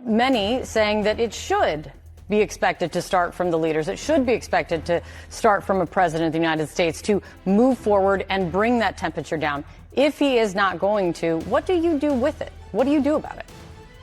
many saying that it should be expected to start from the leaders. It should be expected to start from a president of the United States to move forward and bring that temperature down. If he is not going to, what do you do with it? What do you do about it?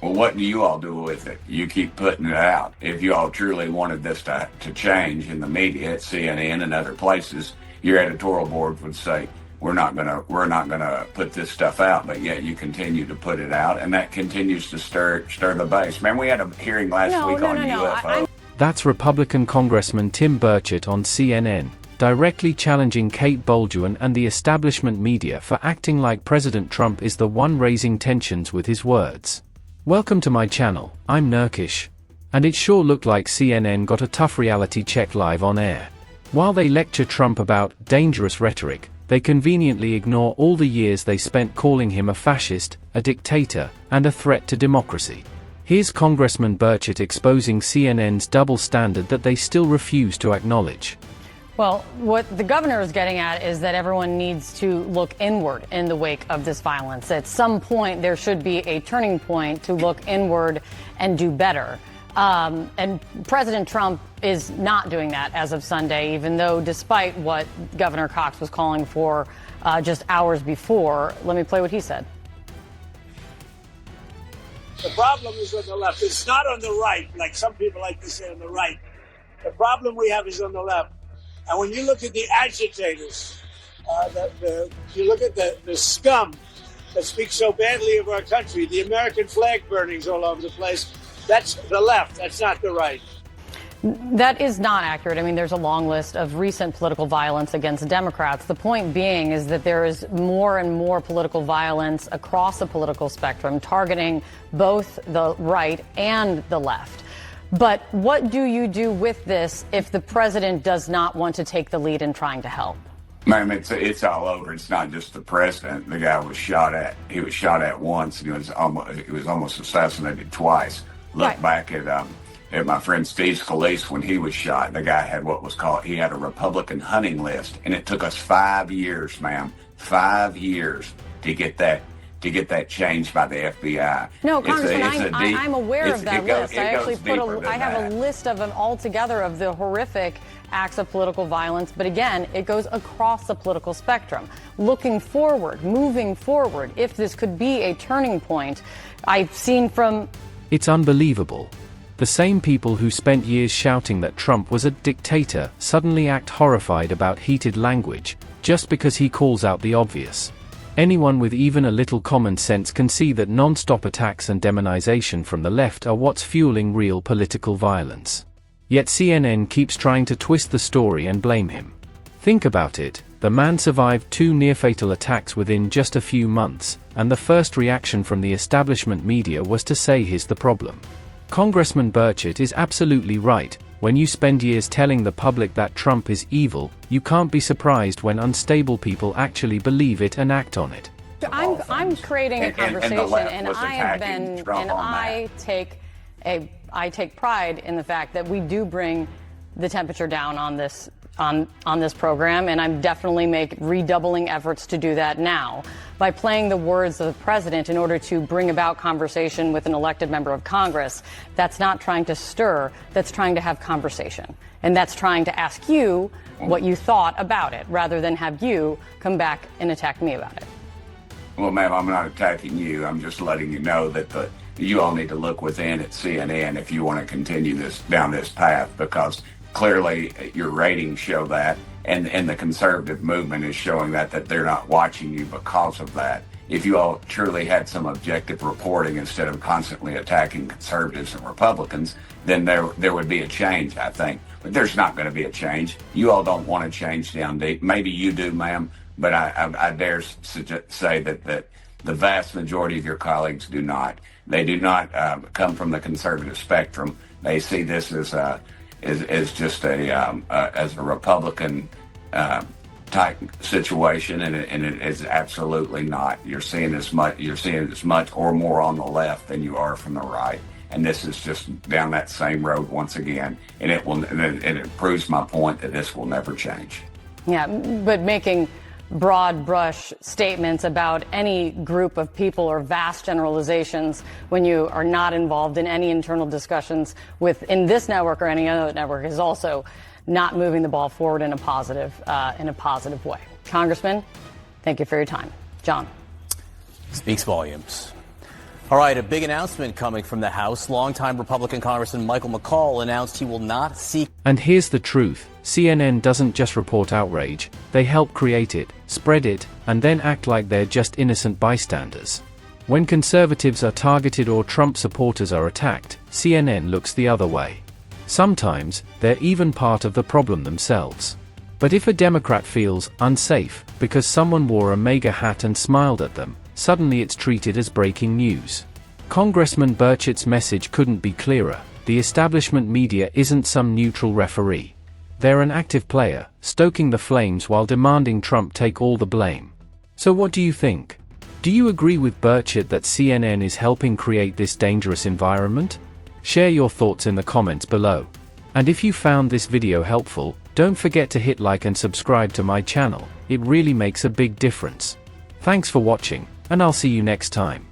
Well, what do you all do with it? You keep putting it out. If you all truly wanted this to change in the media at CNN and other places, your editorial board would say, we're not gonna put this stuff out, but yet you continue to put it out, and that continues to stir the base. Man, we had a hearing last week on UFO. That's Republican Congressman Tim Burchett on CNN, directly challenging Kate Bolduan and the establishment media for acting like President Trump is the one raising tensions with his words. Welcome to my channel, I'm Nurkish. And it sure looked like CNN got a tough reality check live on air. While they lecture Trump about dangerous rhetoric, they conveniently ignore all the years they spent calling him a fascist, a dictator, and a threat to democracy. Here's Congressman Burchett exposing CNN's double standard that they still refuse to acknowledge. Well, what the governor is getting at is that everyone needs to look inward in the wake of this violence. At some point, there should be a turning point to look inward and do better. And President Trump is not doing that as of Sunday, even though despite what Governor Cox was calling for just hours before. Let me play what he said. The problem is on the left. It's not on the right, like some people like to say on the right. The problem we have is on the left. And when you look at the agitators, you look at the scum that speaks so badly of our country, the American flag burnings all over the place, that's the left. That's not the right. That is not accurate. I mean, there's a long list of recent political violence against Democrats. The point being is that there is more and more political violence across the political spectrum, targeting both the right and the left. But what do you do with this if the president does not want to take the lead in trying to help? Ma'am, it's all over. It's not just the president. The guy was shot at. He was shot at once, and he was almost assassinated twice. Look back at my friend Steve Scalise when he was shot. The guy had he had a Republican hunting list, and it took us 5 years, ma'am, 5 years to get that changed by the FBI. No, Congressman, I'm aware of that list. I actually I have a list of them all together of the horrific acts of political violence. But again, it goes across the political spectrum. Looking forward, moving forward, if this could be a turning point, I've seen from... It's unbelievable. The same people who spent years shouting that Trump was a dictator suddenly act horrified about heated language, just because he calls out the obvious. Anyone with even a little common sense can see that non-stop attacks and demonization from the left are what's fueling real political violence. Yet CNN keeps trying to twist the story and blame him. Think about it, the man survived 2 near-fatal attacks within just a few months, and the first reaction from the establishment media was to say he's the problem. Congressman Burchett is absolutely right. When you spend years telling the public that Trump is evil, you can't be surprised when unstable people actually believe it and act on it. I'm creating a conversation, and I take pride in the fact that we do bring the temperature down on this program, and I'm definitely redoubling efforts to do that now by playing the words of the president in order to bring about conversation with an elected member of Congress. That's not trying to stir, that's trying to have conversation. And that's trying to ask you what you thought about it, rather than have you come back and attack me about it. Well, ma'am, I'm not attacking you. I'm just letting you know that you all need to look within at CNN if you want to continue down this path, because clearly your ratings show that, and the conservative movement is showing that they're not watching you because of that. If you all truly had some objective reporting instead of constantly attacking conservatives and Republicans, then there would be a change, I think. But there's not going to be a change. You all don't want to change down deep. Maybe you do, ma'am, but I dare say that the vast majority of your colleagues do not. They do not come from the conservative spectrum. They see this as just as a Republican type situation, and it is absolutely not. You're seeing as much or more on the left than you are from the right, and this is just down that same road once again. And it proves my point that this will never change. Yeah, but making broad brush statements about any group of people or vast generalizations when you are not involved in any internal discussions in this network or any other network is also not moving the ball forward in a positive way. Congressman, thank you for your time. John. Speaks volumes. All right, a big announcement coming from the House. Longtime Republican Congressman Michael McCaul announced he will not seek. And here's the truth. CNN doesn't just report outrage, they help create it, spread it, and then act like they're just innocent bystanders. When conservatives are targeted or Trump supporters are attacked, CNN looks the other way. Sometimes, they're even part of the problem themselves. But if a Democrat feels unsafe because someone wore a MAGA hat and smiled at them, suddenly it's treated as breaking news. Congressman Burchett's message couldn't be clearer. The establishment media isn't some neutral referee. They're an active player, stoking the flames while demanding Trump take all the blame. So what do you think? Do you agree with Burchett that CNN is helping create this dangerous environment? Share your thoughts in the comments below. And if you found this video helpful, don't forget to hit like and subscribe to my channel. It really makes a big difference. Thanks for watching, and I'll see you next time.